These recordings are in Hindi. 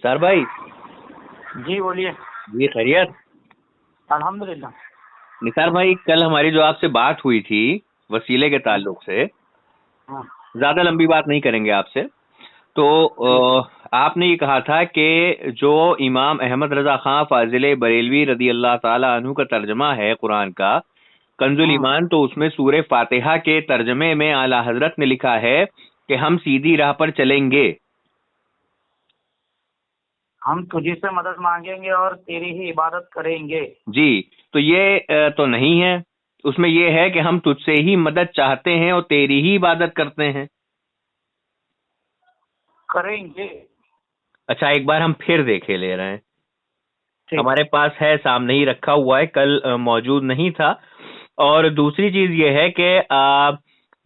निसार भाई। जी बोलिए। जी खैरियत। अल्हम्दुलिल्लाह। निसार भाई, कल हमारी जो आपसे बात हुई थी वसीले के ताल्लुक से, हाँ, ज्यादा लंबी बात नहीं करेंगे आपसे। तो ठीक। आपने ये कहा था कि जो इमाम अहमद रजा खां फाजिल बरेलवी रदी अल्लाह ताला अन्हु का तर्जमा है कुरान का कंजुल ईमान, तो उसमें सूरे फातिहा के तर्जमे में आला हजरत ने लिखा है कि हम सीधी राह पर चलेंगे। हम तुझी से मदद मांगेंगे और तेरी ही इबादत करेंगे। जी, तो ये तो नहीं है। उसमें ये है कि हम तुझसे ही मदद चाहते हैं और तेरी ही इबादत करते हैं। करेंगे। अच्छा, एक बार हम फिर देखे ले रहे हैं। ठीक। हमारे पास है, सामने ही रखा हुआ है, कल मौजूद नहीं था। और दूसरी चीज ये है कि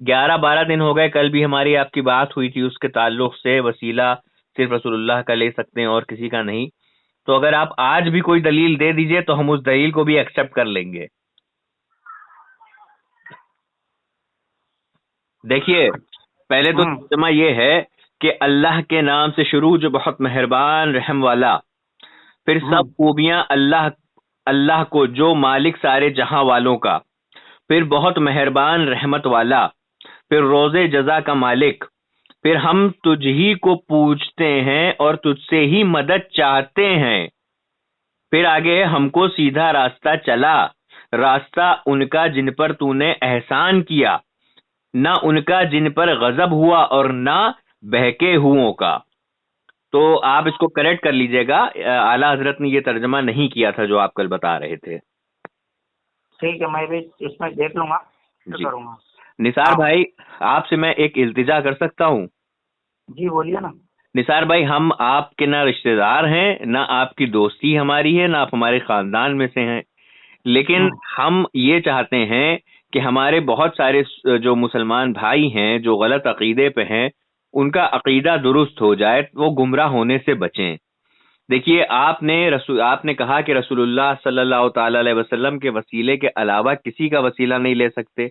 11-12 दिन हो गए, कल भी हमारी आपकी बात हुई थी उसके ताल्लुक से, वसीला सिर्फ रसूलुल्लाह का ले सकते हैं और किसी का नहीं। तो अगर आप आज भी कोई दलील दे दीजिए तो हम उस दलील को भी एक्सेप्ट कर लेंगे। देखिए, पहले तो तर्जुमा ये है कि अल्लाह के नाम से शुरू जो बहुत मेहरबान रहम वाला, फिर सब खूबियां अल्लाह अल्लाह को जो मालिक सारे जहां वालों का, फिर बहुत मेहरबान रहमत वाला, फिर रोजे जजा का मालिक, फिर हम तुझ ही को पूछते हैं और तुझसे ही मदद चाहते हैं। फिर आगे हमको सीधा रास्ता चला, रास्ता उनका जिन पर तूने एहसान किया, ना उनका जिन पर गजब हुआ और ना बहके हुओं का। तो आप इसको करेक्ट कर लीजिएगा, आला हजरत ने ये तर्जमा नहीं किया था जो आप कल बता रहे थे। ठीक है, मैं भी इसमें देख लूंगा, जी करूंगा। निसार हाँ। भाई, आपसे मैं एक इल्तिजा कर सकता हूँ? जी बोलिए ना। निसार भाई, हम आपके ना रिश्तेदार हैं, ना आपकी दोस्ती हमारी है, ना आप हमारे खानदान में से हैं, लेकिन हम ये चाहते हैं कि हमारे बहुत सारे जो मुसलमान भाई हैं जो गलत अकीदे पे हैं, उनका अकीदा दुरुस्त हो जाए, वो गुमराह होने से बचें। देखिए, आपने कहा कि रसूलुल्लाह सल्लल्लाहु ताला अलैहि वसल्लम के वसीले के अलावा किसी का वसीला नहीं ले सकते।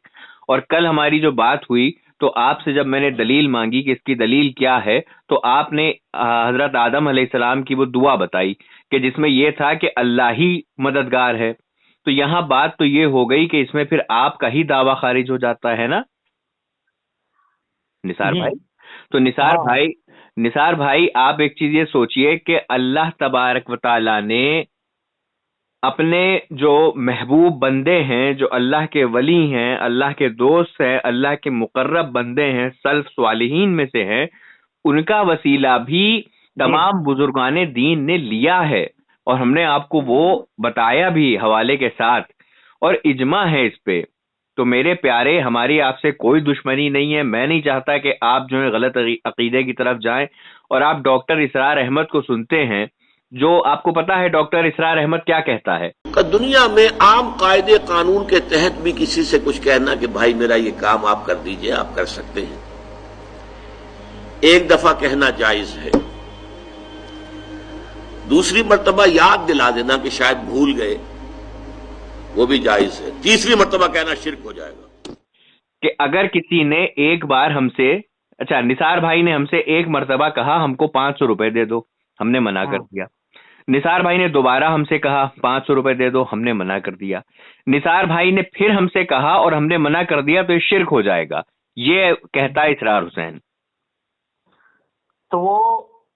और कल हमारी जो बात हुई तो आपसे जब मैंने दलील मांगी कि इसकी दलील क्या है, तो आपने हजरत आदम अलैहिस्सलाम की वो दुआ बताई कि जिसमें यह था कि अल्लाह ही मददगार है। तो यहां बात तो ये हो गई कि इसमें फिर आपका ही दावा खारिज हो जाता है ना निसार जी। भाई। तो हाँ। निसार भाई, आप एक चीज ये सोचिए कि अल्लाह तबारक व तआला ने अपने जो महबूब बंदे हैं, जो अल्लाह के वली हैं, अल्लाह के दोस्त हैं, अल्लाह के मुकर्रब बंदे हैं, सल्फ स्वालिहीन में से हैं, उनका वसीला भी जी। तमाम बुजुर्गाने दीन ने लिया है। और हमने आपको वो बताया भी हवाले के साथ, और इजमा है इस पे। तो मेरे प्यारे, हमारी आपसे कोई दुश्मनी नहीं है। मैं नहीं चाहता कि आप जो है गलत अकीदे की तरफ जाएं। और आप डॉक्टर इसरार अहमद को सुनते हैं, जो आपको पता है डॉक्टर इसरार अहमद क्या कहता है? दुनिया में आम कायदे कानून के तहत भी किसी से कुछ कहना कि भाई मेरा ये काम आप कर दीजिए, आप कर सकते हैं, एक दफा कहना जायज है। दूसरी मर्तबा याद दिला देना कि शायद भूल गए, वो भी जायज है। तीसरी मर्तबा कहना शिर्क हो जाएगा। कि अगर किसी ने एक बार हमसे, अच्छा निसार भाई ने हमसे एक मर्तबा कहा हमको 500 रुपए दे दो, हमने मना कर दिया। निसार भाई ने दोबारा हमसे कहा 500 रुपए दे दो, हमने मना कर दिया। निसार भाई ने फिर हमसे कहा और हमने मना कर दिया, तो ये शिर्क हो जाएगा, ये कहता है इसरार हुसैन। तो वो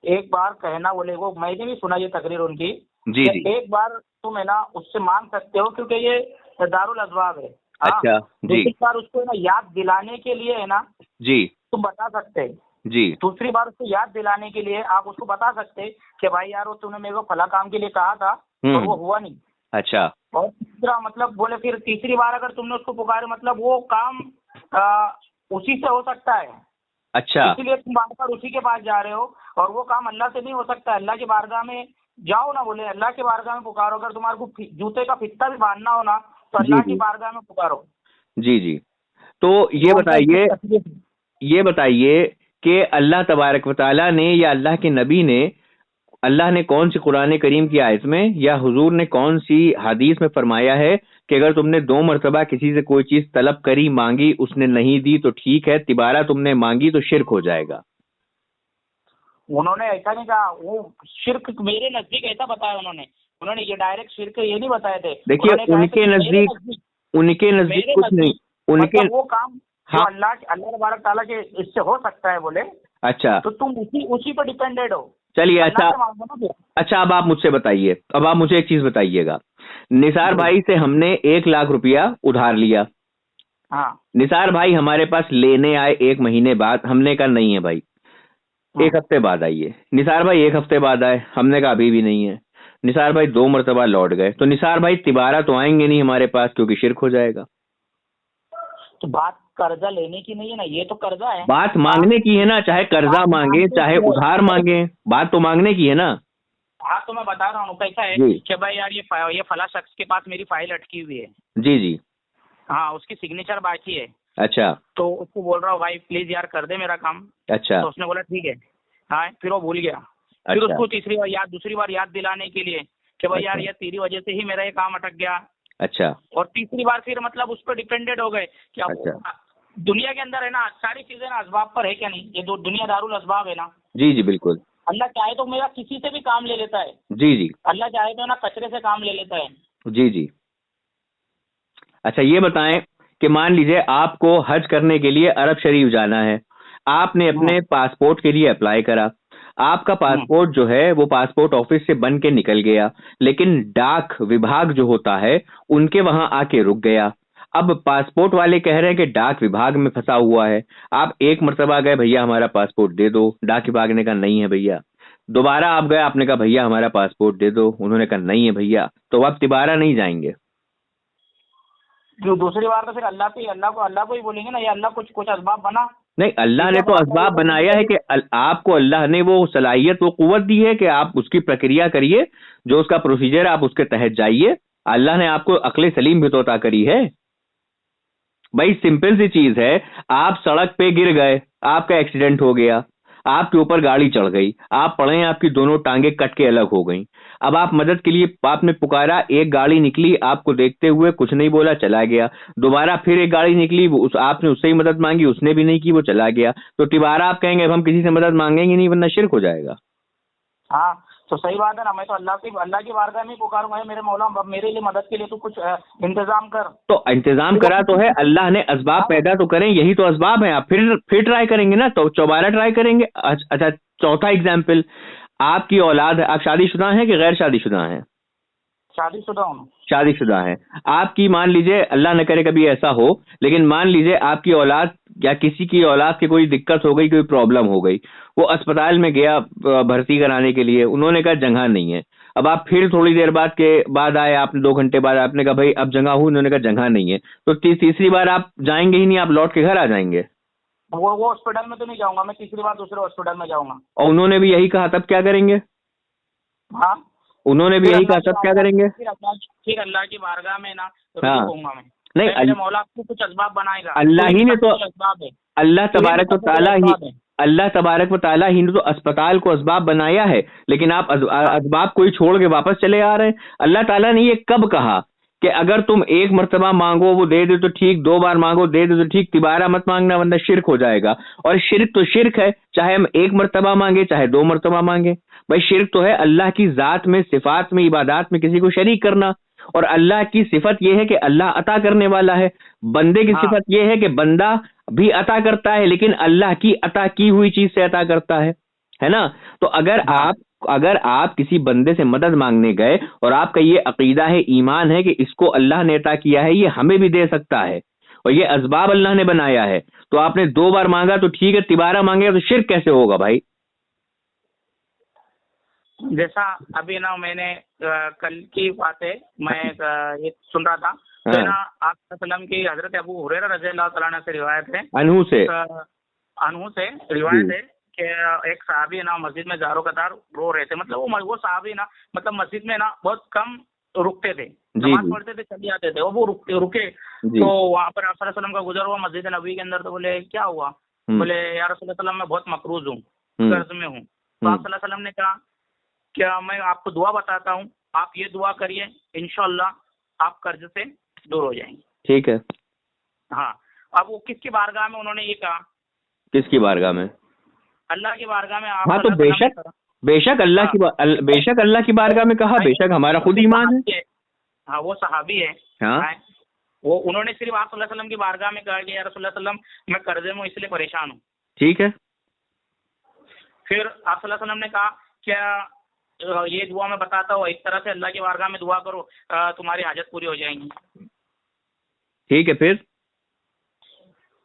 एक बार कहना बोले, वो मैंने भी सुना ये तकरीर उनकी। जी जी। एक बार तुम है ना उससे मांग सकते हो, क्योंकि ये दारुल अज़वाब है। हाँ। अच्छा जी। दूसरी बार उसको है ना याद दिलाने के लिए है ना जी तुम बता सकते हैं। जी। दूसरी बार उसको याद दिलाने के लिए आप उसको बता सकते कि भाई यार वो तूने मेरे को फला काम के लिए कहा था और वो हुआ नहीं। अच्छा। और तीसरा मतलब बोले, फिर तीसरी बार अगर तुमने उसको पुकारे मतलब वो काम उसी से हो सकता है। अच्छा। इसीलिए तुम बार बार उसी के पास जा रहे हो, और वो काम अल्लाह से नहीं हो सकता। अल्लाह की बारगाह में जाओ ना, बोले अल्लाह की बारगाह में पुकारो। अगर तुम्हारे को जूते का फित्ता भी बांधना हो ना तो अल्लाह की बारगाह में पुकारो। जी जी। तो ये बताइए कि अल्लाह तबारक व तआला ने या अल्लाह के नबी ने, अल्लाह ने कौन सी कुरान करीम की आयत में या हुजूर ने कौन सी हदीस में फरमाया है कि अगर तुमने 2 मरतबा किसी से कोई चीज तलब करी, मांगी, उसने नहीं दी तो ठीक है, तिबारा तुमने मांगी तो शिर्क हो जाएगा? उन्होंने ऐसा नहीं कहा, वो शिर्क मेरे नजदीक ऐसा बताया उन्होंने ये डायरेक्ट शिर्क ये नहीं बताए थे। देखिए उनके नजदीक कुछ नहीं, उनके मतलब वो काम हाँ, अल्लाह तबारक ताला के इससे हो सकता है बोले, अच्छा तो तुम उसी पर डिपेंडेड हो। चलिए अल्लाह अच्छा से मांगो ना फिर। अच्छा, अब आप मुझसे बताइए, अब आप मुझे एक चीज बताइएगा। निसार भाई से हमने 1 लाख रुपया उधार लिया। हाँ निसार भाई हमारे पास लेने आए 1 महीने बाद, हमने कहा नहीं है भाई, 1 हफ्ते बाद आइए। निसार भाई 1 हफ्ते बाद आए, हमने कहा अभी भी नहीं है। निसार भाई 2 मरतबा लौट गए, तो निसार भाई तिबारा तो आएंगे नहीं हमारे पास, क्योंकि शिर्क हो जाएगा। तो बात कर्जा लेने की नहीं है ना, ये तो कर्जा है। बात मांगने की है ना, चाहे कर्जा मांगे चाहे उधार मांगे, बात तो मांगने की है ना। हाँ तो मैं बता रहा हूँ कैसा है जी कि भाई यार ये फला शख्स के पास मेरी फाइल अटकी हुई है, जी जी, हाँ उसकी सिग्नेचर बाकी है, अच्छा तो उसको बोल रहा हूँ भाई प्लीज यार कर दे मेरा काम। अच्छा तो उसने बोला ठीक है। हाँ फिर वो भूल गया। फिर अच्छा उसको दूसरी बार याद दिलाने के लिए कि भाई यार अच्छा ये तेरी वजह से ही मेरा ये काम अटक गया। अच्छा और तीसरी बार फिर मतलब उस पर डिपेंडेड हो गए कि अब अच्छा, दुनिया के अंदर है ना सारी चीजें ना असबाब पर है क्या नहीं, ये दुनिया दारुल असबाब है ना। जी जी बिल्कुल, अल्लाह चाहे तो मेरा किसी से भी काम ले लेता है, जी जी अल्लाह चाहे तो ना कचरे से काम ले लेता है। जी जी। अच्छा ये बताएं कि मान लीजिए आपको हज करने के लिए अरब शरीफ जाना है, आपने अपने पासपोर्ट के लिए अप्लाई करा, आपका पासपोर्ट जो है वो पासपोर्ट ऑफिस से बन के निकल गया, लेकिन डाक विभाग जो होता है उनके वहां आके रुक गया। अब पासपोर्ट वाले कह रहे हैं कि डाक विभाग में फंसा हुआ है। आप 1 मरतबा गए, भैया हमारा पासपोर्ट दे दो, डाक विभाग ने कहा नहीं है भैया। दोबारा आप गए, आपने कहा भैया हमारा पासपोर्ट दे दो, उन्होंने कहा नहीं है भैया, तो आप तिबारा नहीं जाएंगे। जो दूसरी बार तो फिर अल्लाह को ही बोलेंगे ना, ये अल्लाह कुछ असबाब बना। नहीं, अल्लाह ने तो असबाब बनाया है कि आपको अल्लाह ने वो सलाहियत वो कुव्वत दी है कि आप उसकी प्रक्रिया करिए, जो उसका प्रोसीजर आप उसके तहत जाइए। अल्लाह ने आपको अक्ल सलीम भी तो अता करी है भाई। सिंपल सी चीज है, आप सड़क पे गिर गए, आपका एक्सीडेंट हो गया, आपके ऊपर गाड़ी चढ़ गई, आप पड़े, आपकी दोनों टांगे कट के अलग हो गई। अब आप मदद के लिए आपने पुकारा, एक गाड़ी निकली, आपको देखते हुए कुछ नहीं बोला, चला गया। दोबारा फिर एक गाड़ी निकली, आपने उससे ही मदद मांगी, उसने भी नहीं की, वो चला गया। तो तिबारा आप कहेंगे अब हम किसी से मदद मांगेंगे नहीं, वरना शिर्क हो जाएगा। हाँ तो सही बात है ना, मैं तो अल्लाह की बारगाह में पुकारूंगा, मेरे मौला मेरे लिए मदद के लिए तू कुछ इंतजाम कर। तो इंतजाम करा तो है अल्लाह ने, असबाब पैदा तो करें, यही तो असबाब है। आप फिर ट्राई करेंगे ना, तो दोबारा ट्राई करेंगे। अच्छा चौथा एग्जाम्पल, आपकी औलाद है, आप शादीशुदा हैं कि गैर शादीशुदा हैं? शादीशुदा हूँ। शादीशुदा है आपकी, मान लीजिए अल्लाह न करे कभी ऐसा हो, लेकिन मान लीजिए आपकी औलाद या किसी की औलाद की कोई दिक्कत हो गई, कोई प्रॉब्लम हो गई, वो अस्पताल में गया भर्ती कराने के लिए, उन्होंने कहा जगह नहीं है। अब आप फिर थोड़ी देर बाद आए, आपने 2 घंटे बाद आपने कहा भाई अब जगह हुई, उन्होंने कहा जगह नहीं है, तो तीसरी बार आप जाएंगे ही नहीं, आप लौट के घर आ जाएंगे। वो हॉस्पिटल में तो नहीं जाऊंगा मैं, तीसरी बार दूसरे हॉस्पिटल में जाऊंगा। और उन्होंने भी यही कहा, तब क्या करेंगे? हाँ उन्होंने भी यही कहा, तब क्या करेंगे? फिर अल्लाह की बारगाह में ना हाँ कहूंगा मैं, नहीं, मेरे मौला आपको कुछ असबाब बनाएगा। अल्लाह ही ने तो, असबाब है, अल्लाह तबारक व ताला ही ने तो अस्पताल को असबाब बनाया है, लेकिन आप असबाब को ही छोड़ के वापस चले आ रहे हैं। अल्लाह ताला ने ये कब कहा कि अगर तुम 1 मरतबा मांगो वो दे दे तो ठीक, 2 बार मांगो दे दे तो ठीक, तिबारा मत मांगना वरना शिर्क हो जाएगा। और शिर्क तो शिर्क है, चाहे हम 1 मरतबा मांगे चाहे 2 मरतबा मांगे। भाई शिर्क तो है अल्लाह की जात में, सिफात में, इबादात में किसी को शरीक करना। और अल्लाह की सिफत यह है कि अल्लाह अता करने वाला है, बंदे की सिफत यह है कि बंदा भी अता करता है, लेकिन अल्लाह की अता की हुई चीज से अता करता है ना। तो अगर आप किसी बंदे से मदद मांगने गए और आपका ये अकीदा है, ईमान है कि इसको अल्लाह ने अता किया है, ये हमें भी दे सकता है, और ये असबाब अल्लाह ने बनाया है, तो आपने 2 बार मांगा तो ठीक है, तिबारा मांगेगा तो शिर्क कैसे होगा भाई? जैसा अभी ना मैंने कल की बात है, मैं ये सुन रहा था, तो ना आप सल्लम की हजरत अबू हुरैरा रज़ियल्लाहु तआला अन्हु से रिवायत है, अनहु से रिवायत है कि एक सहाबी ना मस्जिद में जारो कतार रो रहे थे। मतलब वो सहाबी ना मतलब मस्जिद में ना बहुत कम रुकते थे, नमाज पढ़ते थे चले जाते थे, वो रुके। तो वहाँ पर आप सल्लल्लाहु अलैहि वसल्लम का गुजर हुआ मस्जिद नबी के अंदर, तो बोले क्या हुआ? बोले या रसूल अल्लाह मैं बहुत मकरूज हूँ, कर्ज में हूँ। तो आप सल्लल्लाहु अलैहि वसल्लम ने कहा क्या मैं आपको दुआ बताता हूँ, आप ये दुआ करिए, इंशाअल्लाह आप कर्ज से दूर हो जाएंगे। ठीक है। हाँ अब वो किसकी बारगाह में उन्होंने ये कहा? किसकी बारगाह में? अल्लाह की बारगाह में आप। हाँ तो बेशक अल्लाह की बारगाह में कहा, बेशक हमारा खुद ईमान है। हाँ वो सहाबी है। हाँ वो उन्होंने सिर्फ आप सल्लल्लाहु अलैहि वसल्लम की बारगाह में कहा कि या रसूलुल्लाह सल्लम मैं कर्जे में इसलिए परेशान हूँ। ठीक है। फिर आप सल्लल्लाहु अलैहि वसल्लम ने कहा क्या ये दुआ मैं बताता हूँ, इस तरह से अल्लाह की बारगाह में दुआ करो, तुम्हारी हाजत पूरी हो जाएंगी। ठीक है। फिर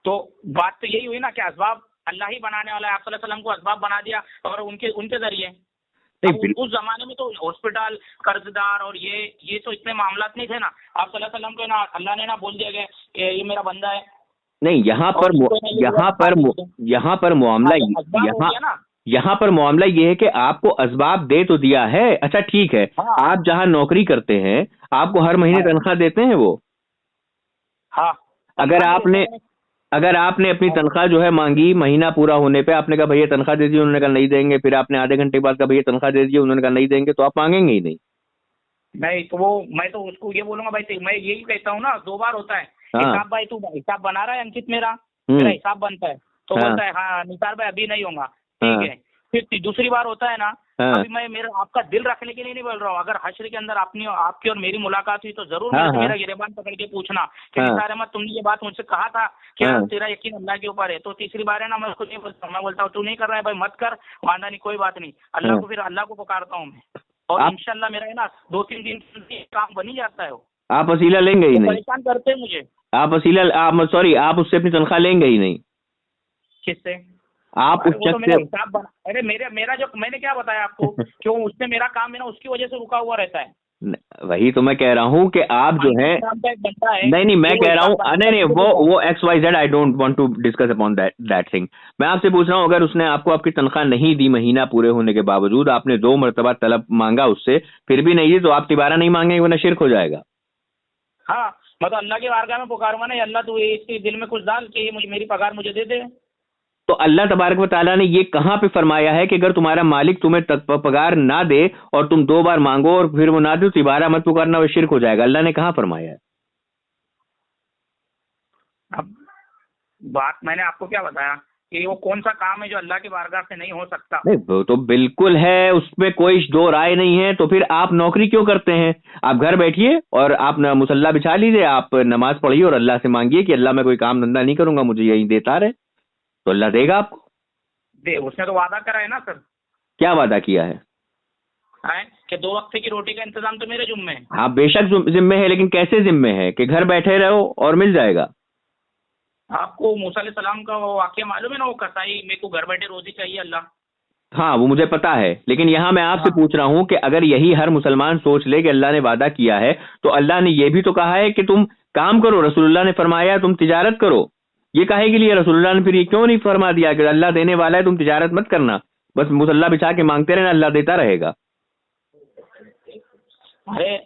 तो बात तो यही हुई ना कि असबाब अल्लाह ही बनाने वाला है। आप सल्लल्लाहु अलैहि वसल्लम को असबाब बना दिया और उनके जरिए। उस जमाने में तो हॉस्पिटल, कर्जदार और ये तो इतने मामलात नहीं थे ना। आप सल्लल्लाहु अलैहि वसल्लम को ना अल्लाह ने ना बोल दिया गया ये मेरा बंदा है। नहीं, यहाँ पर मामला ये है कि आपको असबाब दे तो दिया है। अच्छा ठीक है। हाँ। आप जहाँ नौकरी करते हैं आपको हर महीने तनख्वाह देते हैं वो। हाँ। अगर आपने अपनी तनख्वाह जो है मांगी, महीना पूरा होने पे आपने कहा भैया तनख्वाह दे दी, उन्होंने कहा नहीं देंगे, फिर आपने आधे घंटे बाद कहा भैया तनख्वाह दे दी, उन्होंने कहा नहीं देंगे, तो आप मांगेंगे ही नहीं। तो वो मैं तो उसको ये बोलूंगा भाई, मैं यही कहता हूँ ना, 2 बार होता है। हाँ। हिसाब भाई तू हिसाब बना रहा है अंकित, मेरा हिसाब बनता है तो हाँ। बोलता है हाँ निसार भाई अभी नहीं होगा। ठीक है। फिर दूसरी बार होता है ना। हाँ। अभी मैं मेरा आपका दिल रखने के लिए नहीं बोल रहा हूँ। अगर हश्र के अंदर आपकी और मेरी मुलाकात हुई तो जरूर मेरा गिरेबान पकड़ के पूछना कि निसार अहमद तुमने ये बात मुझसे कहा था क्या तेरा यकीन अल्लाह के ऊपर है। तो तीसरी बार है ना मैं उसको नहीं बोलता हूँ, मैं बोलता हूँ तू नहीं कर रहा है भाई मत कर, वादा नहीं कोई बात नहीं। अल्लाह को फिर अल्लाह को पुकारता हूँ मैं, और इंशाल्लाह मेरा है ना 2-3 दिन काम बन ही जाता है। आप वसीला लेंगे ही नहीं। परेशान करते हैं मुझे। आप उससे अपनी तनख्वाह लेंगे ही नहीं। किससे? आप उस शख्स से हिसाब बना। अरे मेरा जो मैंने क्या बताया आपको क्यों उसने मेरा काम है ना उसकी वजह से रुका हुआ रहता है। वही तो मैं कह रहा हूँ कि आप जो है नहीं मैं कह रहा हूँ नहीं वो XYZ I don't want to discuss upon that thing. मैं आपसे पूछ रहा हूँ अगर उसने आपको आपकी तनख्वाह नहीं दी महीना पूरे होने के बावजूद, आपने 2 मरतबा तलब मांगा उससे, फिर भी नहीं दी, तो आप तिबारा नहीं मांगेंगे वरना शिर्क हो जाएगा। हाँ मैं तो अल्लाह के बारगाह में पुकारूंगा ना, अल्लाह तू इसके दिल में कुछ डाल कि मुझे मेरी पगार मुझे दे दे। तो अल्लाह तबारक व तआला ने ये कहाँ पे फरमाया है कि अगर तुम्हारा मालिक तुम्हें पगार ना दे और तुम 2 बार मांगो और फिर वो ना दे, तिबारा मत पुकारना, वो शिर्क हो जाएगा। अल्लाह ने कहाँ फरमाया है? अब बात मैंने आपको क्या बताया कि वो कौन सा काम है जो अल्लाह की बारगाह से नहीं हो सकता? नहीं वो तो बिल्कुल है, उसमें कोई 2 राय नहीं है। तो फिर आप नौकरी क्यों करते हैं? आप घर बैठिए और आप मुसल्ला बिछा लीजिए, आप नमाज पढ़िए और अल्लाह से मांगिए कि अल्लाह मैं कोई काम धंधा नहीं करूंगा, मुझे यही देता रहे, तो अल्लाह देगा आपको। उसने तो वादा करा है ना सर। क्या वादा किया है? कि 2 वक्त की रोटी का इंतजाम तो मेरे जिम्मे है। हाँ बेशक जिम्मे है, लेकिन कैसे जिम्मे है कि घर बैठे रहो और मिल जाएगा। आपको मूसा अलैहिस्सलाम का वो वाकया मालूम है ना, वो कसाई मेरे को घर बैठे रोजी चाहिए अल्लाह। हाँ वो मुझे पता है, लेकिन यहाँ मैं आपसे पूछ रहा हूँ कि अगर यही हर मुसलमान सोच ले कि अल्लाह ने वादा किया है, तो अल्लाह ने ये भी तो कहा है कि तुम काम करो। रसूलुल्लाह ने फरमाया तुम तिजारत करो। ये काहे के लिए रसूलुल्लाह ने फिर ये क्यों नहीं फरमा दिया कि अल्लाह देने वाला है, तुम तिजारत मत करना, बस मुसल्ला बिछा के मांगते रहना, अल्लाह देता रहेगा। अरे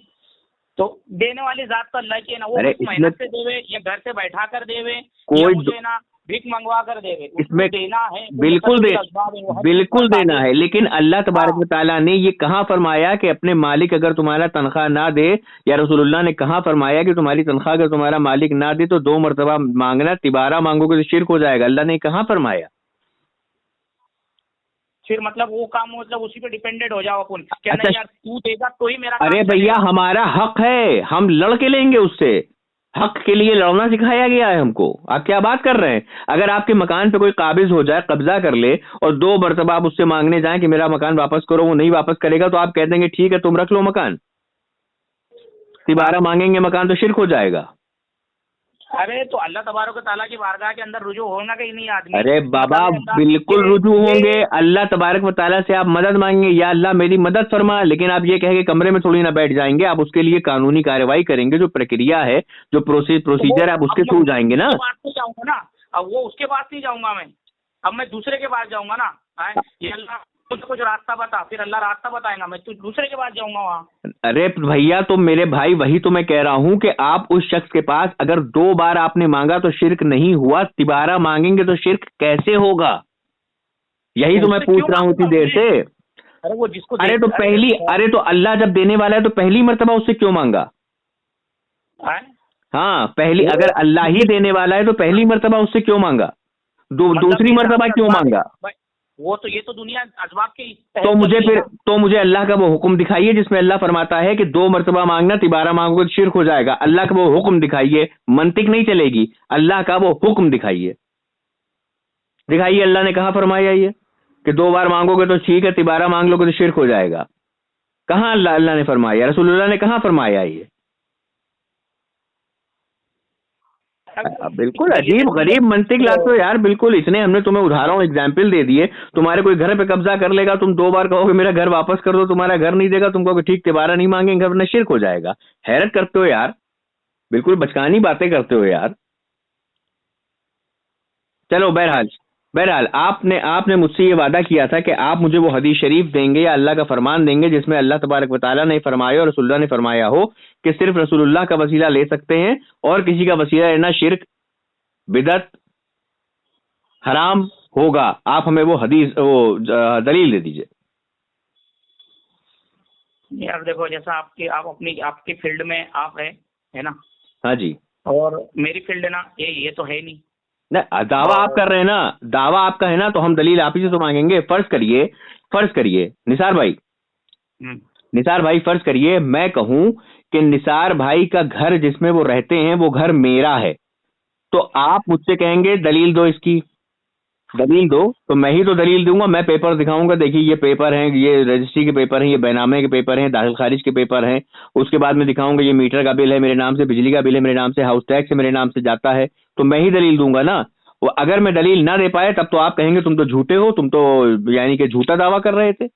तो देने वाली जात तो अल्लाह की है ना, वो मेहनत से देवे या घर से बैठा कर देवे, कोई ना भीख मंगवा कर देवे, इसमें देना है बिल्कुल देना है। लेकिन अल्लाह तबारक व तआला ने ये कहाँ फरमाया कि अपने मालिक अगर तुम्हारा तनख्वाह ना दे, या रसूलुल्लाह ने कहाँ फरमाया कि तुम्हारी तनख्वाह अगर तुम्हारा मालिक ना दे तो 2 मरतबा मांगना, तिबारा मांगोगे तो शिर्क हो जाएगा। अल्लाह ने कहाँ फरमाया? फिर मतलब वो काम मतलब उसी पे डिपेंडेंट हो जाओ अपन। अच्छा यार तू देगा तो ही मेरा। अरे भैया हमारा हक है, हम लड़ के लेंगे उससे, हक के लिए लड़ना सिखाया गया है हमको। आप क्या बात कर रहे हैं? अगर आपके मकान पे कोई काबिज हो जाए, कब्जा कर ले और 2 मरतबा आप उससे मांगने जाएं कि मेरा मकान वापस करो, वो नहीं वापस करेगा, तो आप कह देंगे ठीक है तुम रख लो मकान, तिबारा मांगेंगे मकान, तो शिर्क हो जाएगा। अरे तो अल्लाह तबारक व तआला की बारगाह के अंदर रुजू होना कहीं नहीं आदमी। अरे बाबा बिल्कुल रुजू होंगे, अल्लाह तबारक व तआला से आप मदद मांगेंगे, या अल्लाह मेरी मदद फरमा, लेकिन आप ये कह के कमरे में थोड़ी ना बैठ जाएंगे, आप उसके लिए कानूनी कार्रवाई करेंगे, जो प्रक्रिया है, जो प्रोसीजर आप उसके थ्रू जाएंगे ना। जाऊंगा ना, अब वो उसके पास नहीं जाऊंगा मैं, अब मैं दूसरे के पास जाऊंगा ना। ये अल्लाह मुझे कुछ रास्ता बता, फिर अल्लाह रास्ता बताएगा, मैं तो दूसरे के पास जाऊंगा वहाँ। अरे भैया तो मेरे भाई वही तो मैं कह रहा हूँ कि आप उस शख्स के पास अगर 2 बार आपने मांगा तो शिर्क नहीं हुआ, तिबारा मांगेंगे तो शिर्क कैसे होगा? यही तो मैं पूछ रहा हूँ इतनी देर से। अरे वो जिसको अरे तो अल्लाह जब देने वाला है तो पहली मर्तबा उससे क्यों मांगा? हाँ पहली, अगर अल्लाह ही देने वाला है तो पहली मर्तबा उससे क्यों मांगा? दूसरी मर्तबा क्यों मांगा? वो तो ये तो दुनिया असबाब के तो मुझे अल्लाह का वो हुक्म दिखाइए जिसमें अल्लाह फरमाता है कि 2 मरतबा मांगना, तिबारा मांगोगे तो शिर्क हो जाएगा। अल्लाह का वो हुक्म दिखाइए, मंतिक नहीं चलेगी, अल्लाह का वो हुक्म दिखाइए। अल्लाह ने कहा फरमाया ये कि 2 बार मांगोगे तो ठीक है, तिबारा मांग लोगे तो शिर्क हो जाएगा। कहाँ अल्लाह ने फरमाया, रसूलुल्लाह ने कहाँ फरमाया ये? बिल्कुल अजीब गरीब मंतिक लाते हो यार, बिल्कुल। इतने हमने तुम्हें उदाहरण एग्जाम्पल दे दिए। तुम्हारे कोई घर पे कब्जा कर लेगा, तुम 2 बार कहोगे मेरा घर वापस कर दो, तुम्हारा घर नहीं देगा, तुम कहोगे ठीक तिबारा नहीं मांगेंगे, वरना शिर्क हो जाएगा। हैरत करते हो यार, बिल्कुल बचकानी बातें करते हो यार। चलो बहरहाल आपने मुझसे ये वादा किया था कि आप मुझे वो हदीस शरीफ देंगे या अल्लाह का फरमान देंगे जिसमें अल्लाह तबारक व तआला ने फरमाया और रसूलुल्लाह ने फरमाया हो कि सिर्फ रसूलुल्लाह का वसीला ले सकते हैं और किसी का वसीला लेना शिर्क, बिदअत, हराम होगा। आप हमें वो दलील दे दीजिए। यार देखो, जैसा आपकी फील्ड में आप है ना? हाँ जी। और मेरी फील्ड है ना, ये तो है नहीं। दावा आप कर रहे हैं ना, दावा आपका है ना, तो हम दलील आप ही से तो मांगेंगे। फर्ज करिए निसार भाई फर्ज करिए मैं कहूं कि निसार भाई का घर जिसमें वो रहते हैं वो घर मेरा है, तो आप मुझसे कहेंगे दलील दो, इसकी दलील दो, तो मैं ही तो दलील दूंगा। मैं पेपर दिखाऊंगा, देखिए ये पेपर हैं, ये रजिस्ट्री के पेपर हैं, ये बैनामे के पेपर हैं, दाखिल खारिज के पेपर हैं। उसके बाद में दिखाऊंगा ये मीटर का बिल है मेरे नाम से, बिजली का बिल है मेरे नाम से, हाउस टैक्स मेरे नाम से जाता है, तो मैं ही दलील दूंगा ना। वो अगर मैं दलील ना दे पाए तब तो आप कहेंगे तुम तो झूठे हो, तुम तो यानी कि झूठा दावा कर रहे थे।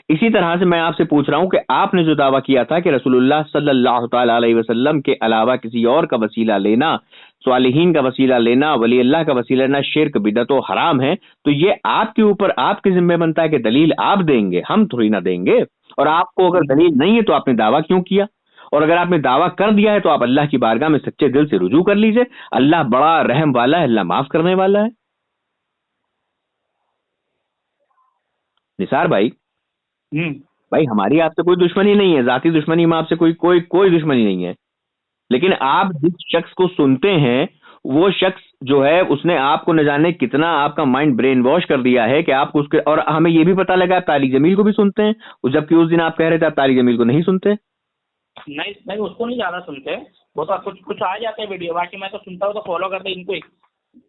इसी तरह से मैं आपसे पूछ रहा हूं कि आपने जो दावा किया था कि रसूलुल्लाह सल्लल्लाहु तआला अलैहि वसल्लम के अलावा किसी और का वसीला लेना, स्वालिहीन का वसीला लेना, वली अल्लाह का वसीला लेना शिर्क, बिदअत और हराम है, तो ये आपके ऊपर, आपके जिम्मे बनता है कि दलील आप देंगे, हम थोड़ी ना देंगे। और आपको अगर दलील नहीं है तो आपने दावा क्यों किया? और अगर आपने दावा कर दिया है तो आप अल्लाह की बारगाह में सच्चे दिल से रुजू कर लीजिए। अल्लाह बड़ा रहम वाला है, अल्लाह माफ करने वाला है। निसार भाई भाई हमारी आपसे कोई दुश्मनी नहीं है, जाती दुश्मनी में आपसे कोई दुश्मनी नहीं है, लेकिन आप जिस शख्स को सुनते हैं वो शख्स जो है उसने आपको न जाने कितना आपका माइंड ब्रेन वॉश कर दिया है कि आप उसके, और हमें ये भी पता लगा आप तारिक जमील को भी सुनते हैं, जबकि उस दिन आप कह रहे थे आप तारिक जमील को नहीं सुनते। नहीं उसको नहीं ज्यादा सुनते, वो तो कुछ आ जाते हैं वीडियो, बाकी मैं तो सुनता हूँ, तो फॉलो करते इनको ही।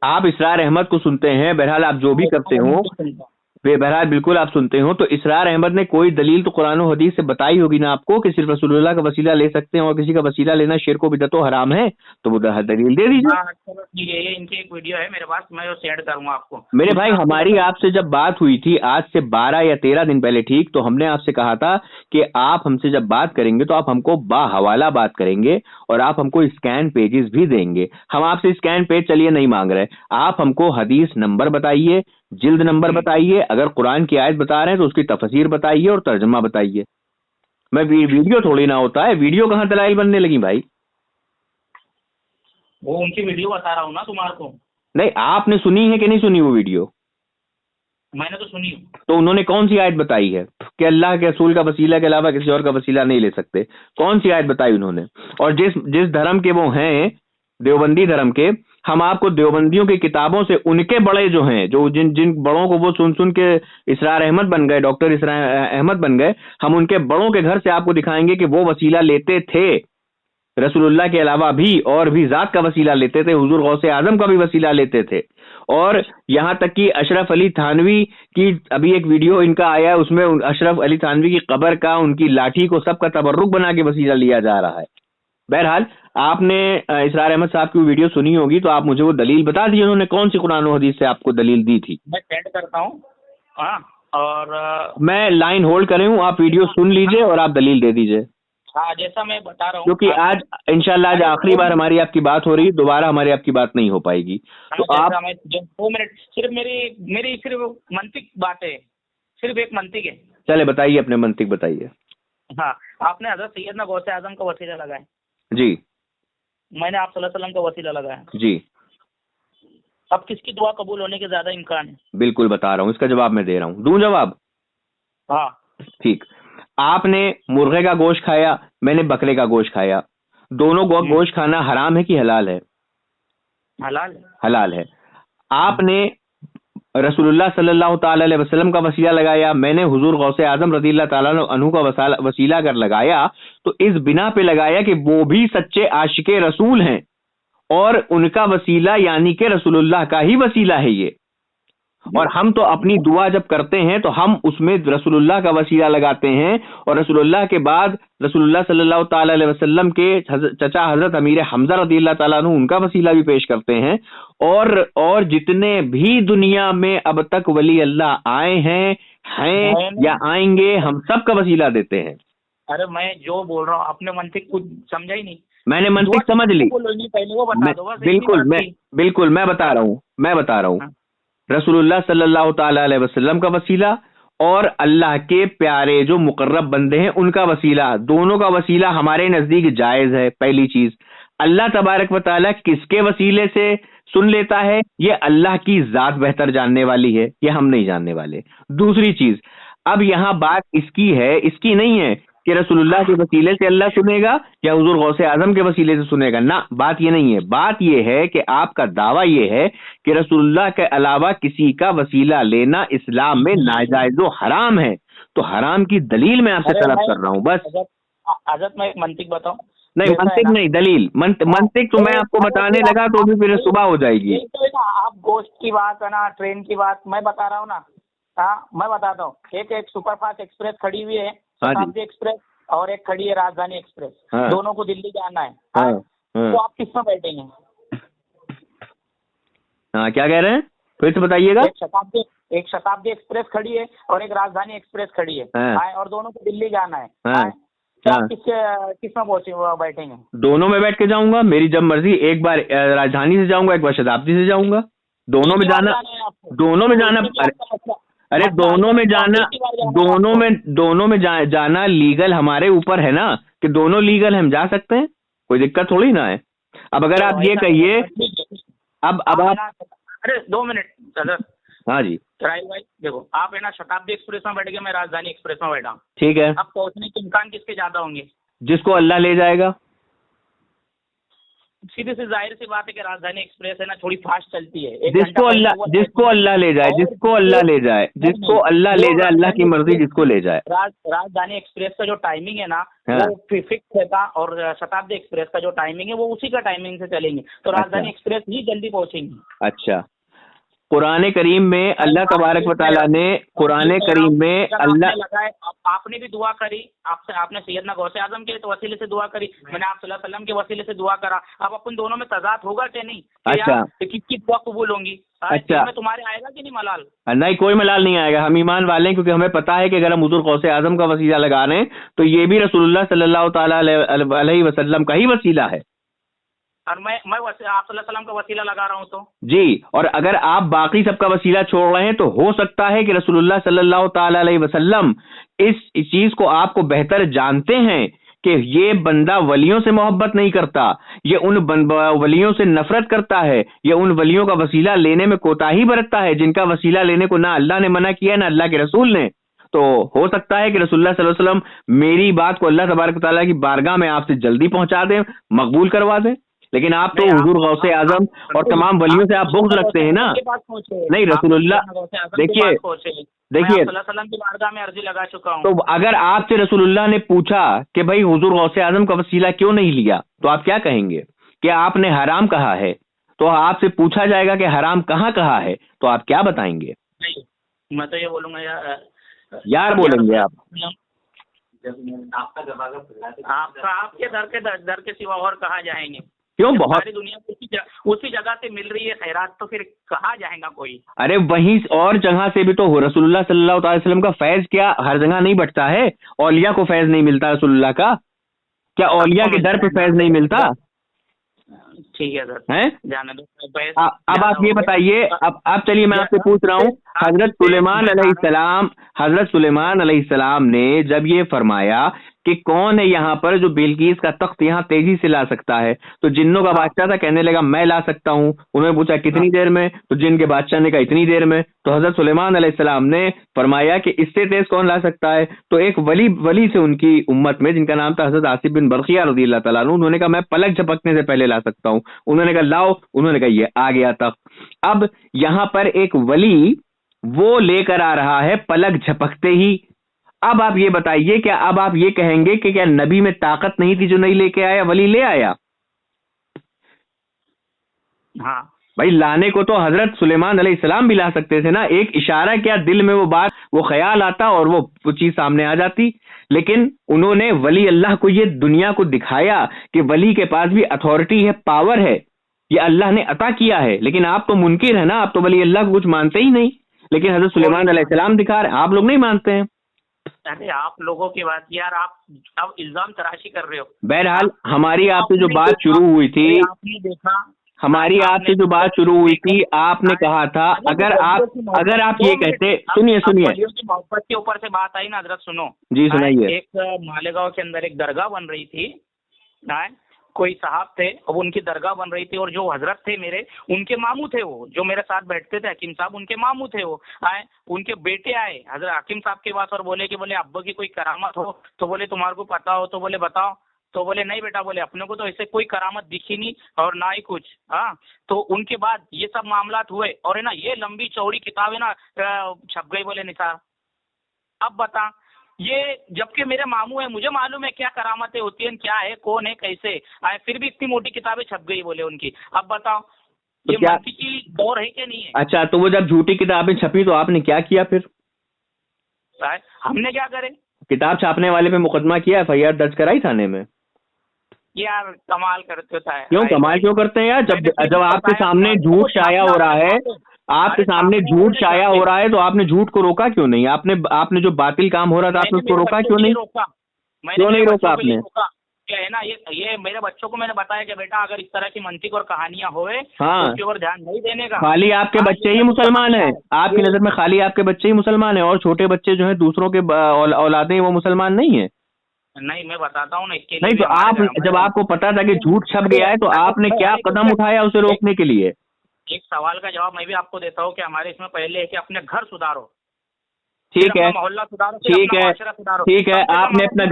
आप इसरार अहमद को सुनते हैं, बहरहाल आप जो भी करते हो, बहरहाल बिल्कुल आप सुनते हो, तो इसरार अहमद ने कोई दलील तो कुरान और हदीस से बताई होगी ना आपको कि सिर्फ रसूलुल्लाह का वसीला ले सकते हैं और किसी का वसीला लेना शिर्क व बिदअत हराम है, तो वो दलील दे दीजिए। ये इनकी एक वीडियो है मेरे पास, मैं वो शेयर करूंगा आपको। मेरे भाई हमारी आपसे जब बात हुई थी आज से 12 या 13 दिन पहले, ठीक, तो हमने आपसे कहा था कि आप हमसे जब बात करेंगे तो आप हमको बाहवाला बात करेंगे और आप हमको स्कैन पेजेस भी देंगे। हम आपसे स्कैन पेज चलिए नहीं मांग रहे, आप हमको हदीस नंबर बताइए, जिल्द नंबर बताइए, अगर कुरान की आयत बता रहे हैं तो उसकी तफसीर बताइए और तर्जमा बताइए। मैं वीडियो थोड़ी ना होता है, वीडियो कहाँ दलाइल बनने लगी भाई? वो उनकी वीडियो बता रहा हूँ ना तुम्हारे को। नहीं, आपने सुनी है कि नहीं सुनी वो वीडियो? मैंने तो सुनी। तो उन्होंने कौन सी आयत बताई है कि अल्लाह के रसूल का वसीला के अलावा किसी और का वसीला नहीं ले सकते? कौन सी आयत बताई उन्होंने? और जिस धर्म के वो हैं, देवबंदी धर्म के, हम आपको देवबंदियों की किताबों से उनके बड़े जो हैं, जो जिन बड़ों को वो सुन के इसरार अहमद बन गए, डॉक्टर इसरार अहमद बन गए, हम उनके बड़ों के घर से आपको दिखाएंगे कि वो वसीला लेते थे रसूलुल्लाह के अलावा भी, और भी जात का वसीला लेते थे, हुजूर गौसे आजम का भी वसीला लेते थे। और यहाँ तक कि अशरफ अली थानवी की अभी एक वीडियो इनका आया है, उसमें अशरफ अली थानवी की कब्र का, उनकी लाठी को, सबका तबर्रुक बना के वसीला लिया जा रहा है। बहरहाल आपने इसरार अहमद साहब की वीडियो सुनी होगी, तो आप मुझे वो दलील बता दीजिए उन्होंने कौन सी कुरान और हदीस से आपको दलील दी थी। मैं सेंड करता हूँ। और मैं लाइन होल्ड करे हूँ, आप वीडियो सुन लीजिए और आप दलील दे दीजिए। हाँ, जैसा मैं बता रहा हूँ, क्योंकि आज इंशाल्लाह आज आखिरी बार हमारी आपकी बात हो रही है, दोबारा हमारी आपकी बात नहीं हो पाएगी। तो आप 2 मिनट सिर्फ मेरी सिर्फ मंतिक बात है, सिर्फ एक मंतिक है। चले बताइए, अपने मंतिक बताइए। हाँ, आपने हजरत सैयदना गौसे आजम का वसीला लगाया जी, मैंने आप सल्लल्लाहु अलैहि वसल्लम का वसीला लगाया जी। अब किसकी दुआ कबूल होने के ज्यादा इम्कान है? बिल्कुल बता रहा हूँ, इसका जवाब मैं दे रहा हूँ। दूं जवाब? हाँ ठीक। आपने मुर्गे का गोश्त खाया, मैंने बकरे का गोश्त खाया, दोनों गोश्त खाना हराम है कि हलाल है? हलाल। हलाल है। आपने रसूलुल्लाह सल्लल्लाहु ताला अलैहि वसल्लम का वसीला लगाया, मैंने हुजूर गौसे आजम रज़ियल्लाहु ताला अन्हु का वसीला कर लगाया, तो इस बिना पे लगाया कि वो भी सच्चे आशिके रसूल हैं और उनका वसीला यानी कि रसूलुल्लाह का ही वसीला है ये। और हम तो अपनी दुआ जब करते हैं तो हम उसमें रसूलुल्लाह का वसीला लगाते हैं और रसूलुल्लाह के बाद रसूलुल्लाह सल्लल्लाहु ताला अलैहि वसल्लम के चचा हजरत अमीर हमजा रज़ियल्लाहु ताला अन्हु उनका वसीला भी पेश करते हैं। और जितने भी दुनिया में अब तक वली अल्लाह आए हैं या आएंगे, हम सब का वसीला देते हैं। अरे मैं जो बोल रहा हूँ आपने मंतिक कुछ समझा ही नहीं। मैंने मंतिक समझ ली, बिल्कुल मैं बता रहा हूँ रसूलुल्लाह सल्लल्लाहु ताला अलैहि वसल्लम का वसीला और अल्लाह के प्यारे जो मुकर्रब बंदे हैं उनका वसीला, दोनों का वसीला हमारे नजदीक जायज है। पहली चीज, अल्लाह तबारक व तआला किसके वसीले से सुन लेता है ये अल्लाह की जात बेहतर जानने वाली है, ये हम नहीं जानने वाले। दूसरी चीज, अब यहाँ बात इसकी नहीं है कि रसूलुल्लाह के वसीले से अल्लाह सुनेगा या हुजूर गौसे आजम के वसीले से सुनेगा, ना, बात ये नहीं है। बात ये है कि आपका दावा ये है कि रसूलुल्लाह के अलावा किसी का वसीला लेना इस्लाम में नाजायज व हराम है। तो हराम की दलील मैं आपसे तलब कर रहा हूँ बस। आजत मैं एक मंतिक बताऊँ? नहीं मंतिक नहीं, दलील। मंतिक तो मैं आपको बताने लगा तो भी फिर सुबह हो जाएगी। आप गोश्त की बात है ना, ट्रेन की बात मैं बता रहा हूँ ना। हाँ मैं बताता हूँ, एक सुपरफास्ट एक्सप्रेस खड़ी हुई है, शताब्दी एक्सप्रेस, और एक खड़ी है राजधानी एक्सप्रेस। दोनों को दिल्ली जाना है। तो आप किसमें बैठेंगे? हाँ क्या कह रहे हैं, फिर से बताइएगा। एक शताब्दी एक्सप्रेस खड़ी है और एक राजधानी एक्सप्रेस खड़ी है और दोनों को दिल्ली जाना है। तो आप किसमें बैठेंगे? दोनों में बैठ के जाऊंगा, मेरी जब मर्जी। एक बार राजधानी से जाऊंगा, एक बार शताब्दी से जाऊंगा। दोनों में जाना अरे दोनों में जाना लीगल हमारे ऊपर है ना, कि दोनों लीगल हम जा सकते हैं, कोई दिक्कत थोड़ी ना है। अब अगर आप ये कहिए, अब आप अरे 2 मिनट। हाँ जी राइल भाई देखो, आप है ना शताब्दी एक्सप्रेस में बैठ गए, मैं राजधानी एक्सप्रेस में बैठा। ठीक है। अब पहुंचने के इम्कान किसके ज्यादा होंगे? जिसको अल्लाह ले जाएगा। सीधी सी जाहिर सी बात है कि राजधानी एक्सप्रेस है ना थोड़ी फास्ट चलती है। जिसको अल्लाह ले जाए, अल्लाह की मर्जी जिसको ले जाए। राजधानी एक्सप्रेस का जो टाइमिंग है ना वो फिक्स रहता और शताब्दी एक्सप्रेस का जो टाइमिंग है वो उसी का टाइमिंग से चलेंगे, तो राजधानी एक्सप्रेस ही जल्दी पहुंचेंगी। अच्छा, कुरान करीम में अल्लाह तबारक व तआला ने अल्लाह लगाए, आपने भी दुआ करी, आपने सैयदना गौसे आजम के वसीले से दुआ करी, मैंने आप सल्लल्लाहु अलैहि वसल्लम के वसीले से दुआ करा। अब अपन दोनों में तजाद होगा कि नहीं? अच्छा, किसकी दुआ कबूल होंगी? अच्छा, तुम्हारे आएगा कि नहीं मलाल? नहीं, कोई मलाल नहीं आएगा। हम ईमान वाले हैं, क्योंकि हमें पता है कि अगर हम हुजूर गौसे आजम का वसीला लगा रहे हैं तो ये भी रसूलुल्लाह सल्लल्लाहु ताला अलैहि वसल्लम का ही वसीला है। और मैं आप सल्लल्लाहु अलैहि वसल्लम का वसीला लगा रहा हूँ तो जी। और अगर आप बाकी सबका वसीला छोड़ रहे हैं तो हो सकता है कि रसूलुल्लाह सल्लल्लाहु ताला अलैहि वसल्लम इस चीज को आपको बेहतर जानते हैं कि ये बंदा वलियों से मोहब्बत नहीं करता, ये उन वलियों से नफरत करता है, ये उन वलियों का वसीला लेने में कोताही बरतता है जिनका वसीला लेने को ना अल्लाह ने मना किया ना अल्लाह के रसूल ने। तो हो सकता है कि रसूलुल्लाह सल्लल्लाहु अलैहि वसल्लम मेरी बात को अल्लाह तबारक व तआला की बारगाह में आपसे जल्दी पहुंचा दें, मकबूल करवा दें। लेकिन आप तो हुजूर गौसे आजम और तमाम वलियों से आप बुग़्ज़ रखते हैं ना। नहीं, रसूलुल्लाह देखिए की बारगाह में अर्जी लगा चुका हूं। तो अगर आपसे रसूलुल्लाह ने पूछा कि भाई हुजूर गौसे आजम का वसीला क्यों नहीं लिया, तो आप क्या कहेंगे? कि आपने हराम कहा है। तो आपसे पूछा जाएगा कि हराम कहाँ कहा है, तो आप क्या बताएंगे? नहीं, मैं तो ये बोलूंगा यार बोलेंगे आप। आपके दर के सिवा और कहाँ जाएंगे? क्यों? बहुत सारी दुनिया उसी जगह से मिल रही है खैरात, तो फिर कहाँ जाएगा कोई? अरे वहीं और जगह से भी तो हो। रसूलुल्लाह सल्लल्लाहु अलैहि वसल्लम का फैज क्या हर जगह नहीं बटता है? औलिया को फैज नहीं मिलता रसूलुल्लाह का? क्या औलिया के दर पे फैज नहीं मिलता? ठीक है सर, हैं? जाने दो। अब आप ये बताइए, अब चलिए मैं आपसे पूछ रहा हूँ, हजरत सुलेमान अलैहिस्सलाम ने जब ये फरमाया कि कौन है यहाँ पर जो बिल्कीस का तख्त यहाँ तेजी से ला सकता है, तो जिन्नों का बादशाह था, कहने लगा मैं ला सकता हूँ। उन्होंने पूछा कितनी देर में, तो जिन के बादशाह ने कहा इतनी देर में। तो हजरत सुलेमान अलैहिस्सलाम ने फरमाया कि इससे तेज कौन ला सकता है? तो एक वली से उनकी उम्मत में जिनका नाम था हजरत आसिफ बिन बरखिया रज़ियल्लाहु ताला अन्हु, उन्होंने कहा मैं पलक झपकने से पहले ला सकता हूँ। उन्होंने कहा लाओ, उन्होंने कहा ये आ गया तख्त। अब यहाँ पर एक वली वो लेकर आ रहा है पलक झपकते ही। अब आप ये बताइए, क्या अब आप ये कहेंगे कि क्या नबी में ताकत नहीं थी जो नहीं लेके आया, वली ले आया? हाँ भाई लाने को तो हजरत सुलेमान अलैहिस्सलाम भी ला सकते थे ना, एक इशारा क्या, दिल में वो बात, वो ख्याल आता और वो चीज सामने आ जाती। लेकिन उन्होंने वली अल्लाह को ये दुनिया को दिखाया कि वली के पास भी अथॉरिटी है, पावर है, ये अल्लाह ने अता किया है। लेकिन आप तो मुनकिर है ना, आप तो वली अल्लाह को कुछ मानते ही नहीं, लेकिन हजरत सुलेमान अलैहिस्सलाम दिखा रहे, आप लोग नहीं मानते हैं। अरे आप लोगों की बात यार, आप इल्जाम तराशी कर रहे हो। बहरहाल हमारी आपसे जो बात शुरू हुई थी, आपने देखा, हमारी आपसे जो बात शुरू हुई थी, आपने कहा था अगर आप ये कहते, सुनिए मोहब्बत के ऊपर से बात आई ना हजरत, सुनो जी, सुनाइए। एक मालेगांव के अंदर एक दरगाह बन रही थी, कोई साहब थे, अब उनकी दरगाह बन रही थी और जो हजरत थे मेरे, उनके मामू थे, वो जो मेरे साथ बैठते थे हकीम साहब, उनके मामू थे वो आए, उनके बेटे आए हजरत हकीम साहब के पास और बोले कि बोले अब्बा की कोई करामत हो तो बोले तुम्हारे को पता हो तो बोले बताओ। तो बोले नहीं बेटा, बोले अपने को तो ऐसे कोई करामत दिखी नहीं और ना ही कुछ। हाँ, तो उनके बाद ये सब मामलात हुए और है ना, ये लंबी चौड़ी किताब है ना छप गई। बोले निसार अब बता, ये जबकि मेरे मामू है, मुझे मालूम है क्या करामतें होती हैं, क्या है, कौन है, कैसे आए, फिर भी इतनी मोटी किताबें छप गई बोले उनकी। अब बताओ तो ये मंकी की दौर है क्या नहीं है? अच्छा, तो वो जब झूठी किताबें छपी तो आपने क्या किया फिर? हमने क्या करे, किताब छापने वाले पे मुकदमा किया, FIR दर्ज कराई थाने में? यार कमाल करते होता है। क्यों कमाल क्यों करते हैं यार? जब आपके सामने झूठ शाया हो रहा है, आपके सामने झूठ शाया हो रहा है, तो आपने झूठ को रोका क्यों नहीं? आपने जो बातिल काम हो रहा था आपने उसको रोका क्यों नहीं? क्यों नहीं रोका आपने? क्या है ना, ये मेरे बच्चों को मैंने बताया कि बेटा अगर इस तरह की मंतिक और कहानियां होए हाँ, तो उसके ऊपर ध्यान नहीं देने का। खाली आपके बच्चे ही मुसलमान है, आपकी नजर में खाली आपके बच्चे ही मुसलमान है और छोटे बच्चे जो है दूसरों के औलादें वो मुसलमान नहीं है? नहीं, मैं बताता हूँ ना इसके नहीं, तो आप जब आपको पता था कि झूठ छप गया है तो आपने क्या कदम उठाया उसे रोकने के लिए? एक सवाल का जवाब मैं भी आपको देता हूँ कि हमारे इसमें पहले है कि अपने घर सुधारो, ठीक है, मोहल्ला सुधारो, ठीक है, ठीक है, आपने अपना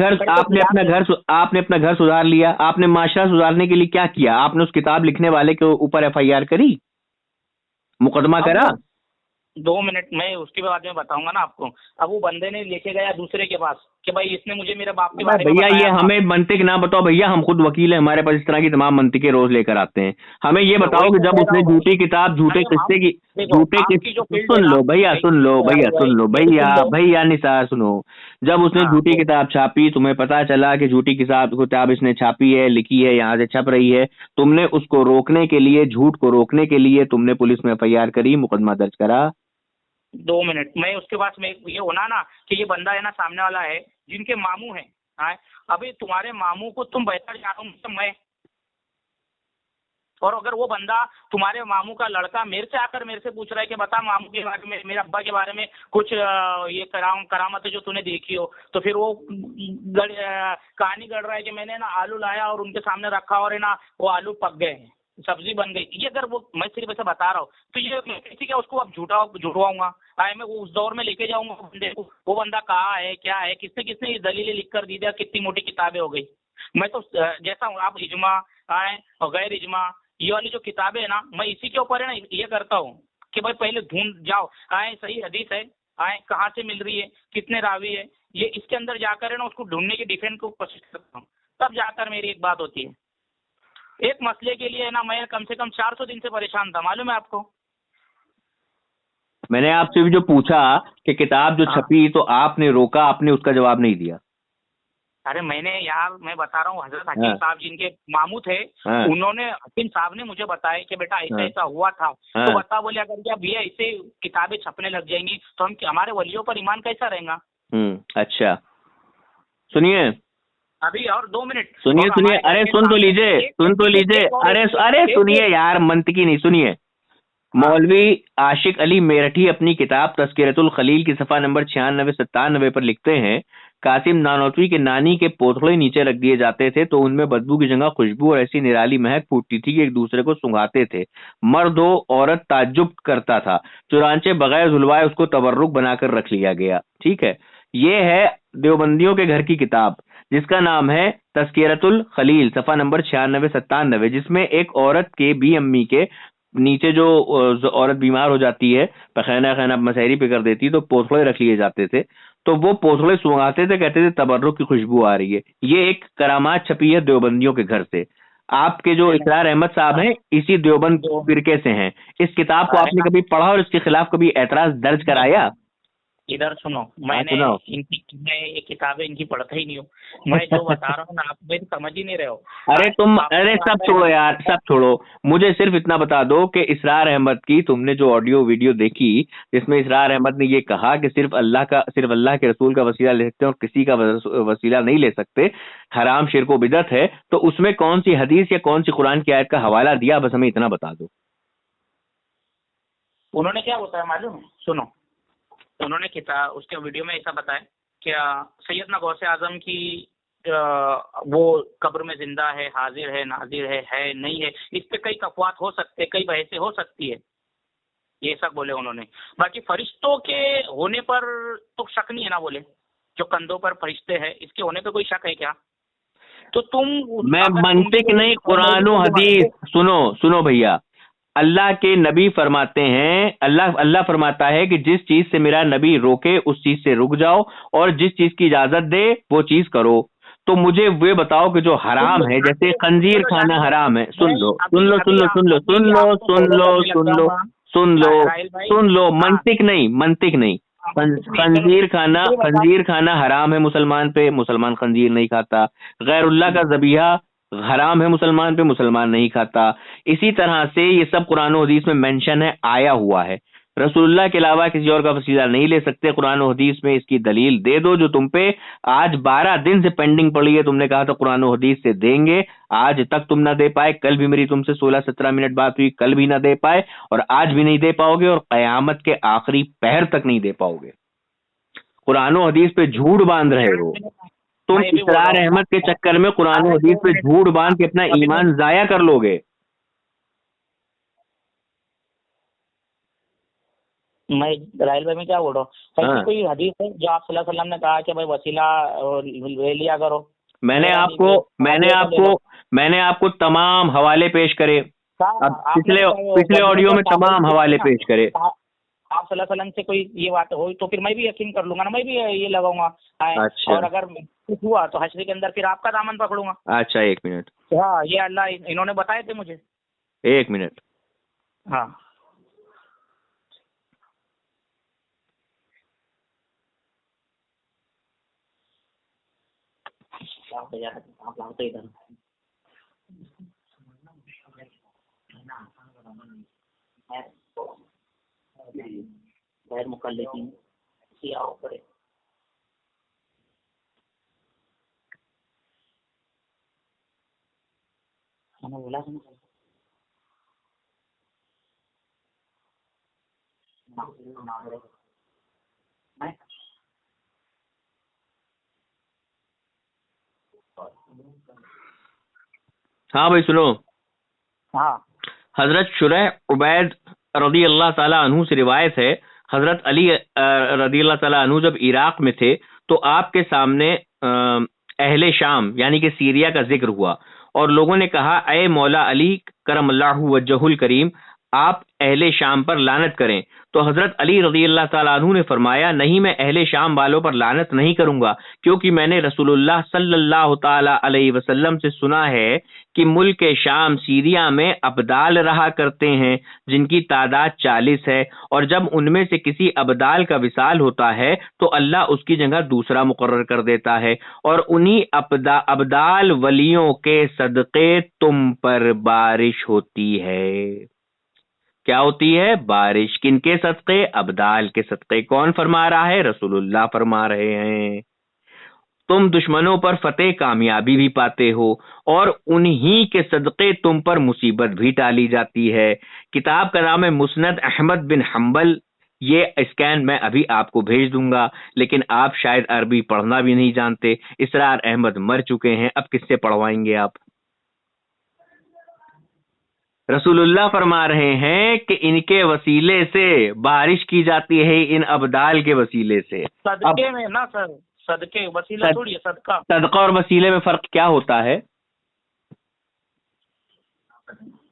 घर सुधार लिया, आपने माशरा सुधारने के लिए क्या किया? आपने उस किताब लिखने वाले के ऊपर FIR करी, मुकदमा करा? 2 मिनट में उसके बाद में बताऊंगा ना आपको। अब वो बंदे ने लेके गया दूसरे के पास कि भाई इसने मुझे मेरे बाप के बारे में भैया ये हमें मंतिक ना बताओ भैया, हम खुद वकील हैं, हमारे पास इस तरह की तमाम मंतिकें रोज लेकर आते हैं। हमें ये बताओ कि जब उसने झूठी किताब, झूठे किस्से की, सुन लो भैया निसार सुनो, जब उसने झूठी किताब छापी, तुम्हें पता चला कि झूठी किताब इसने छापी है, लिखी है, यहाँ से छप रही है, तुमने उसको रोकने के लिए, झूठ को रोकने के लिए तुमने पुलिस में FIR करी, मुकदमा दर्ज करा? 2 मिनट में उसके बाद में ये होना ना कि ये बंदा है ना सामने वाला है जिनके मामू है, अभी तुम्हारे मामू को तुम बेहतर जानो तो मैं, और अगर वो बंदा तुम्हारे मामू का लड़का मेरे से आकर मेरे से पूछ रहा है कि बता मामू के बारे में, मेरे अब्बा के बारे में कुछ ये करामत है जो तूने देखी हो, तो फिर वो कहानी गढ़ रहा है कि मैंने ना आलू लाया और उनके सामने रखा और है ना वो आलू पक गए हैं, सब्जी बन गई। ये अगर वो, मैं सिर्फ ऐसे बता रहा हूँ, तो ये किसी क्या उसको अब झूठवाऊंगा, मैं उस दौर में लेके जाऊंगा बंदे को, वो बंदा कहाँ है, क्या है, किसने किसने ये दलीलें लिख कर दी दिया, कितनी मोटी किताबें हो गई। मैं तो जैसा हूँ, आप इजमा और गैर इजमा, ये वाली जो किताबें है ना, मैं इसी के ऊपर है ना ये करता हूँ कि भाई पहले ढूंढ जाओ, सही हदीस है, कहाँ से मिल रही है, कितने रावी है, ये इसके अंदर जाकर है ना उसको ढूंढने की डिफेंड को कोशिश करता हूँ, तब जाकर मेरी एक बात होती है। एक मसले के लिए ना मैं कम से कम 400 दिन से परेशान था, मालूम है आपको। मैंने आपसे भी जो पूछा कि किताब जो छपी तो आपने रोका, आपने उसका जवाब नहीं दिया। अरे मैंने यार, मैं बता रहा हूँ, हजरत हकीम साहब जिनके मामू थे, उन्होंने, हकीम साहब ने मुझे बताया कि बेटा ऐसा ऐसा हुआ था, तो बता, बोले अगर क्या भैया ऐसे किताबें छपने लग जाएंगी तो हम, हमारे वलियों पर ईमान कैसा रहेगा। अच्छा सुनिए, अभी और 2 मिनट सुनिए, अरे सुन तो लीजिए, अरे सुनिए यार, मंतकी नहीं, सुनिए। मौलवी आशिक अली मेरठी अपनी किताब तस्किरतुल खलील की सफ़ा नंबर 96-97 पर लिखते हैं, कासिम नानोतवी के नानी के पोथड़े नीचे रख दिए जाते थे तो उनमें बदबू की जगह खुशबू और ऐसी निराली महक फूटती थी कि एक दूसरे को सुंघाते थे। मर्द हो औरत ताज्जुब करता था, चुनांचे बगैर झुलवाए उसको तबर्रुक बनाकर रख लिया गया। ठीक है, ये है देवबंदियों के घर की किताब जिसका नाम है तस्किरतुल खलील, सफ़ा नंबर 96-97, जिसमें एक औरत के भी अम्मी के नीचे जो औरत बीमार हो जाती है, पखैना खैना मसहरी पे कर देती, तो पोथड़े रख लिए जाते थे, तो वो पोथड़े सुंघाते थे, कहते थे तबर्रुक की खुशबू आ रही है। ये एक करामात छपी है देवबंदियों के घर से। आपके जो इकरार अहमद साहब हैं इसी देवबंद फिरके से हैं। इस किताब को आपने कभी पढ़ा और इसके खिलाफ कभी ऐतराज दर्ज कराया? इधर सुनो, मैं ये किताबें इनकी पढ़ता ही नहीं हूँ। मैं जो बता रहा हूँ ना, आप मेरी समझ ही नहीं रहे हो। अरे सब छोड़ो यार, सब छोड़ो। मुझे सिर्फ इतना बता दो कि इसरार अहमद की तुमने जो ऑडियो वीडियो देखी जिसमें इसरार अहमद ने ये कहा कि सिर्फ अल्लाह के रसूल का वसीला ले सकते हैं और किसी का वसीला नहीं ले सकते, हराम शिर्क व बिदअत है, तो उसमें कौन सी हदीस या कौन सी कुरान की आयत का हवाला दिया? बस हमें इतना बता दो। उन्होंने क्या बताया मालूम? सुनो, उन्होंने उसके वीडियो में ऐसा बताया कि सैयदना गौसे आजम की वो कब्र में जिंदा है, हाजिर है, नाजिर है नहीं है, इस पे कई अफवाह हो सकते, कई बहसें हो सकती है, ये सब बोले उन्होंने। बाकी फरिश्तों के होने पर तो शक नहीं है ना, बोले जो कंधों पर फरिश्ते हैं इसके होने पे कोई शक है क्या? तो मैं मंतिक नहीं, कुरान और हदीस। सुनो भैया, अल्लाह के नबी फरमाते हैं, अल्लाह फरमाता है कि जिस चीज से मेरा नबी रोके उस चीज से रुक जाओ और जिस चीज की इजाजत दे वो चीज करो। तो मुझे वे बताओ कि जो हराम है, जैसे खंजीर खाना हराम है। सुन लो, मंतिक नहीं। खंजीर खाना हराम है मुसलमान पे, मुसलमान खंजीर नहीं खाता। गैरुल्लाह का ज़बीहा हराम है मुसलमान पे, मुसलमान नहीं खाता। इसी तरह से ये सब कुरान और हदीस में मेंशन है, आया हुआ है। रसूलुल्लाह के अलावा किसी और का वसीला नहीं ले सकते। कुरान और हदीस में इसकी दलील दे दो, जो तुम पे आज 12 दिन से पेंडिंग पड़ी है। तुमने कहा था कुरान और हदीस से देंगे, आज तक तुम ना दे पाए। कल भी मेरी तुमसे 16-17 मिनट बात हुई, कल भी ना दे पाए और आज भी नहीं दे पाओगे और कयामत के आखिरी पहर तक नहीं दे पाओगे। कुरान और हदीस पे झूठ बांध रहे हो तुम। इसरार अहमद के चक्कर में कुरान और हदीस पे झूठ बांध के अपना ईमान जाया कर लोगे। मैं राहिल भाई में क्या बोल रहा हूँ, ऐसी कोई हदीस है जो आप सल्लल्लाहु अलैहि वसल्लम ने कहा कि भाई वसीला ले लिया करो? मैंने आपको तमाम हवाले पेश करे, अब पिछले ऑडियो में तमाम हवाले पेश करे। आप सल्लल्लाहु अलैहि वसल्लम से कोई ये बात हो तो फिर मैं भी यकीन कर लूंगा ना, मैं भी ये लगाऊंगा। अच्छा। और अगर कुछ हुआ तो हश्र के अंदर फिर आपका दामन पकड़ूंगा। अच्छा, 1 मिनट। हाँ, ये अल्लाह इन्होंने बताए थे मुझे। 1 मिनट। हाँ, मुकल्लिफीन पड़े। बोला हाँ भाई सुनो। हाँ, हजरत शुरैह उबैद रदी अल्लाह ताला अन्हु से रिवायत है, हजरत अली रदी अल्लाह ताला अन्हु जब इराक में थे तो आपके सामने अहले शाम यानी कि सीरिया का जिक्र हुआ और लोगों ने कहा, अय मौला अली करमल्लाहु वजहुल करीम, आप अहले शाम पर लानत करें। तो हजरत अली रज़ी अल्लाह ताला अन्हु ने फरमाया, नहीं, मैं अहले शाम वालों पर लानत नहीं करूंगा, क्योंकि मैंने रसूलुल्लाह सल्लल्लाहु ताला अलैहि वसल्लम से सुना है कि मुल्क शाम सीरिया में अब्दाल रहा करते हैं जिनकी तादाद 40 है, और जब उनमें से किसी अब्दाल का विसाल होता है तो अल्लाह उसकी जगह दूसरा मुकर्रर कर देता है, और उन्हीं अब्दाल वलियों के सदक़े तुम पर बारिश होती है। क्या होती है? बारिश। किनके सदक़े? अब्दाल के सदक़े। कौन फरमा रहा है? रसूलुल्लाह फरमा रहे हैं। तुम दुश्मनों पर फतेह कामयाबी भी पाते हो और उन्हीं के सदक़े तुम पर मुसीबत भी टाली जाती है। किताब का नाम है मुस्नद अहमद बिन हम्बल। ये स्कैन मैं अभी आपको भेज दूंगा, लेकिन आप शायद अरबी पढ़ना भी नहीं जानते। इसरार अहमद मर चुके हैं, अब किससे पढ़वाएंगे आप? रसूलुल्लाह फरमा रहे हैं कि इनके वसीले से बारिश की जाती है, इन अब्दाल के वसीले से। सदके में ना सर, सदके वसीला थोड़ी है, सदका। सदका और वसीले में फर्क क्या होता है?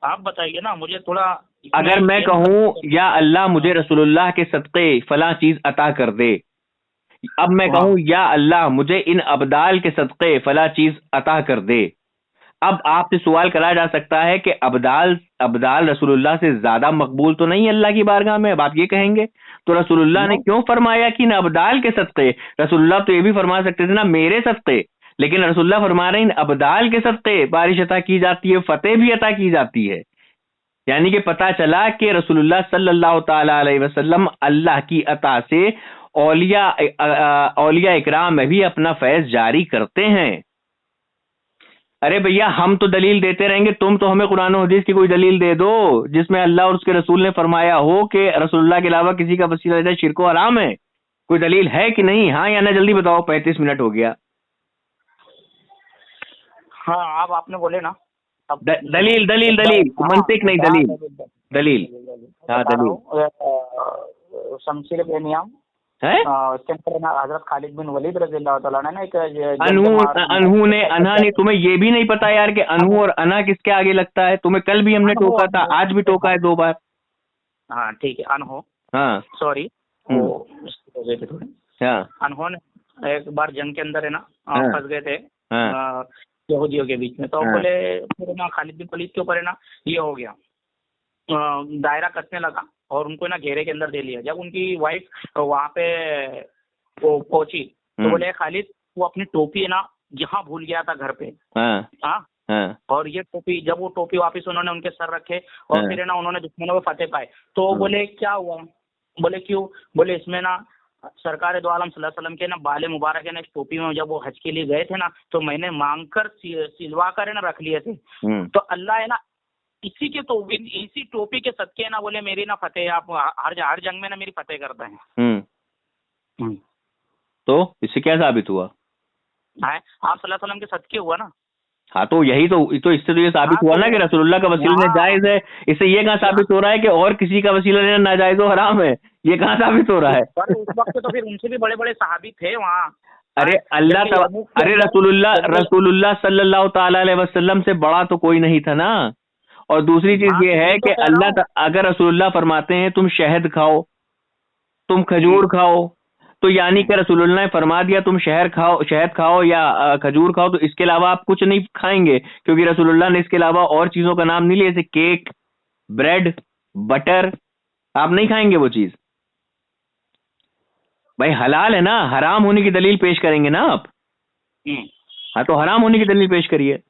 आप बताइए ना, मुझे थोड़ा अगर मैं कहूँ या अल्लाह मुझे रसूलुल्लाह के सदक़े फला चीज अता कर दे, अब मैं कहूँ या अल्लाह मुझे इन अब्दाल के सदक़े फला चीज अता कर दे, अब आपसे सवाल करा जा सकता है कि अब्दाल रसूलुल्लाह से ज्यादा मकबूल तो नहीं अल्लाह की बारगाह में? अब आप ये कहेंगे तो रसूलुल्लाह ने क्यों फरमाया कि ना अब्दाल के सदक़े? रसूलुल्लाह तो ये भी फरमा सकते थे ना मेरे सदक़े, लेकिन रसूलुल्लाह फरमा रहे हैं इन अब्दाल के सदक़े बारिश अता की जाती है, फतेह भी अता की जाती है। यानी कि पता चला कि रसूलुल्लाह सल्लल्लाहु ताला अलैहि वसल्लम अल्लाह की अता से औलिया इकराम में भी अपना फैज जारी करते हैं। अरे भैया हम तो दलील देते रहेंगे, तुम तो हमें कुरान और हदीस की कोई दलील दे दो जिसमें अल्लाह और उसके रसूल ने फरमाया हो कि रसूलुल्लाह के अलावा किसी का वसीला लेना शिर्क व हराम है। कोई दलील है कि नहीं? हाँ या ना जल्दी बताओ, 35 मिनट हो गया। हाँ अब आपने बोले ना, दलील दलील दलील, मंतिक नहीं, दलील दलील। हाँ दलील शमशीर बेनियाम है, उसके अंदर हजरत खालिद बिन वलीद रज़ियल्लाहु तआला ने एक अनहू ने अना ने, तुम्हें ये भी नहीं पता यार कि अनहू और अना किसके आगे लगता है? तुम्हें कल भी हमने टोका था, आज भी टोका है 2 बार। हाँ ठीक है, अनहो, हाँ सॉरी वो थोड़े, हाँ अनहो ने एक बार जंग के अंदर है ना फंस गए थे यहूदियों के बीच में, तो बोले फिर ना खालिद बिन वलीद के ऊपर है ना ये हो गया, दायरा कसने लगा और उनको ना घेरे के अंदर दे लिया। जब उनकी वाइफ वहाँ पे वो पहुंची तो बोले खालिद वो अपनी टोपी है ना यहाँ भूल गया था घर पे। हाँ और ये टोपी, जब वो टोपी वापस उन्होंने उनके सर रखे और फिर है ना उन्होंने दुश्मनों पे फतेह पाए, तो बोले क्या हुआ? बोले क्यों? बोले इसमें ना सरकार दो आलम सल्लल्लाहु अलैहि वसल्लम के ना बाले मुबारक है ना इस टोपी में, जब वो हज के लिए गए थे ना तो मैंने मांग कर सिलवा कर है ना रख लिए थे, तो अल्लाह है ना इसी के तो इसी टोपी के सदके ना बोले मेरी ना फतेह, आप हर जंग में ना मेरी फतेह करते हैं। तो इससे क्या साबित हुआ? है आप सल्लल्लाहु अलैहि वसल्लम के सदके हुआ ना। हाँ तो यही तो इससे तो ये साबित हुआ ना कि रसूलुल्लाह का वसीला लेना जायज है। इससे ये कहाँ साबित हो रहा है कि और किसी का वसीला लेना नाजायज हो, हराम है? ये कहाँ साबित हो रहा है? उस वक्त तो फिर उनसे भी बड़े बड़े सहाबी थे वहाँ। अरे अरे रसूलुल्लाह सल्लल्लाहु ताला अलैहि वसल्लम से बड़ा तो कोई नहीं था ना। और दूसरी चीज ये है कि अगर रसूलुल्लाह फरमाते हैं तुम शहद खाओ, तुम खजूर खाओ, तो यानी कि रसूलुल्लाह ने फरमा दिया तुम शहद खाओ या खजूर खाओ, तो इसके अलावा आप कुछ नहीं खाएंगे, क्योंकि रसूलुल्लाह ने इसके अलावा और चीजों का नाम नहीं लिया, जैसे केक, ब्रेड, बटर, आप नहीं खाएंगे वो चीज। भाई हलाल है ना, हराम होने की दलील पेश करेंगे ना आप। हाँ तो हराम होने की दलील पेश करिए।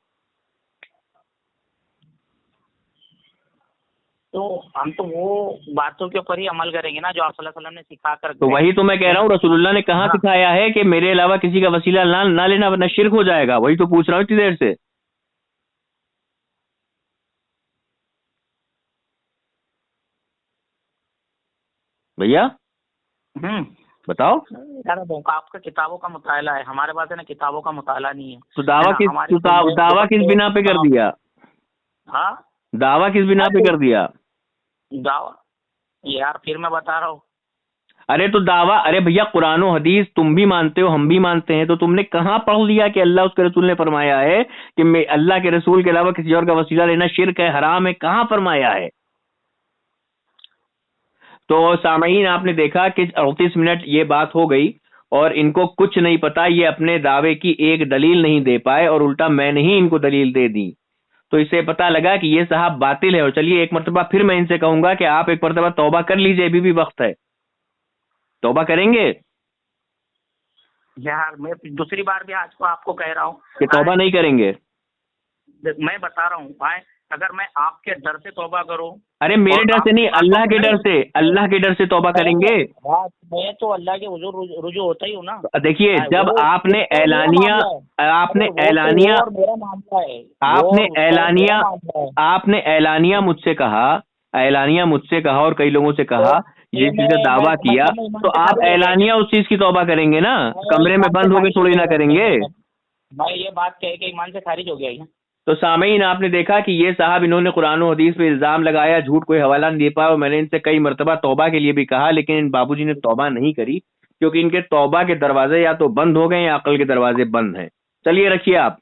तो हम तो वो बातों के ऊपर ही अमल करेंगे ना जो आप सल्लल्लाहु अलैहि वसल्लम ने सिखा कर। तो वही तो मैं कह रहा हूँ, रसूलुल्लाह ने कहाँ सिखाया है कि मेरे अलावा किसी का वसीला ना लेना वरना शिर्क हो जाएगा? वही तो पूछ रहा हूँ इतनी देर से। भैया बताओ। यार आपका किताबों का मुताला है, हमारे पास है ना किताबों का मुताला नहीं है। तो दावा किस बिना पे कर दिया? हाँ दावा किस बिना पे कर दिया? दावा यार फिर मैं बता रहा हूँ। अरे तो दावा, अरे भैया कुरान और हदीस तुम भी मानते हो हम भी मानते हैं, तो तुमने कहाँ पढ़ लिया कि अल्लाह उसके रसूल ने फरमाया है कि मैं अल्लाह के रसूल के अलावा किसी और का वसीला लेना शिर्क है, हराम है? कहाँ फरमाया है? तो सामईन आपने देखा कि 38 मिनट ये बात हो गई और इनको कुछ नहीं पता, ये अपने दावे की एक दलील नहीं दे पाए और उल्टा मैंने ही इनको दलील दे दी। तो इससे पता लगा कि ये साहब बातिल है। और चलिए एक मरतबा फिर मैं इनसे कहूंगा कि आप एक मरतबा तौबा कर लीजिए, अभी भी वक्त है। तौबा करेंगे? यार मैं दूसरी बार भी आज को आपको कह रहा हूँ कि तौबा नहीं करेंगे। मैं बता रहा हूँ अगर मैं आपके डर से तौबा करूं। अरे मेरे डर से नहीं, अल्लाह के डर से, अल्लाह के डर से तौबा करेंगे। मैं तो अल्लाह के रुजू होता ही हूँ ना। देखिए जब आपने ऐलानिया मुझसे कहा और कई लोगों से कहा, ये चीज का दावा किया, तो आप ऐलानिया उस चीज की तौबा करेंगे ना, कमरे में बंद होकर थोड़ी ना करेंगे। भाई ये बात कह के ईमान से खारिज हो गया। तो सामईन आपने देखा कि ये साहब इन्होंने कुरान और हदीस पे इल्जाम लगाया, झूठ कोई हवाला नहीं दे पाया। और मैंने इनसे कई मरतबा तौबा के लिए भी कहा, लेकिन इन बाबूजी ने तौबा नहीं करी, क्योंकि इनके तौबा के दरवाजे या तो बंद हो गए या अकल के दरवाजे बंद हैं। चलिए रखिए आप।